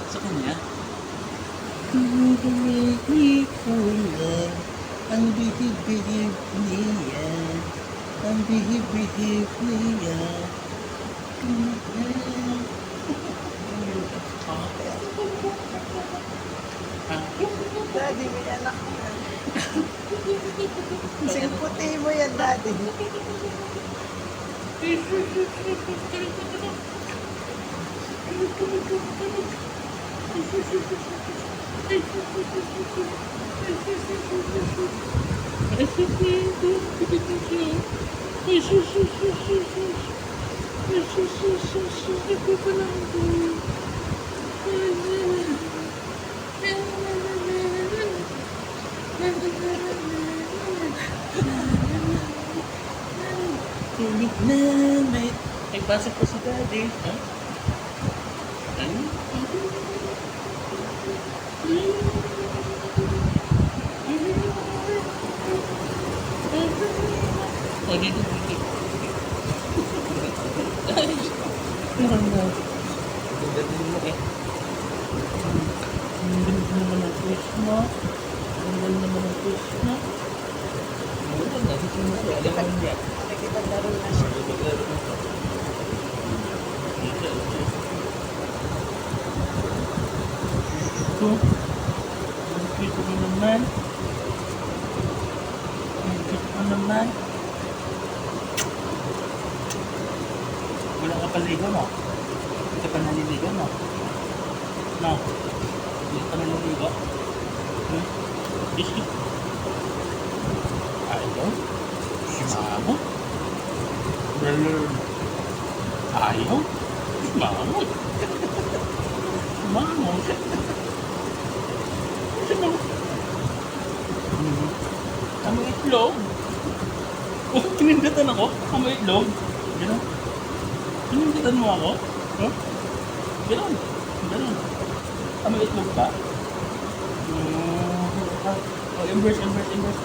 Sa kanya? Kumigimig ko lang ang bihib-bihib niya. Ang bihib-bihib niya. Daddy, may anak mo yan. Simputi mo yan, Daddy. Tulog na may pasok po si Daddy. Ha? Ano? Oh, dito. Ay, ano? Ang galing mo eh. Ang galing naman ang push mo. Ang galing naman ang push mo. Ano ba? Nandito mo siya. Alam mo niya. Nakikipaglaro na siya. Nakikipaglaro na siya. Ito. Ang cute mo naman. Ang cute mo naman. Wala ka paligo, no? Hindi ka pa naliligo, no? No? Hindi ka naliligo? Hmm? Isi? Ayaw? Si Mama? Ayaw? Si Mama? Si Mama? Si Mama? Ang itlog? Oh, pinindatan ako? Ang itlog? Gano'n? Pinindatan mo ako? Huh? Gano'n? Gano'n? Ang itlog pa? Oh, inverse. Inverse.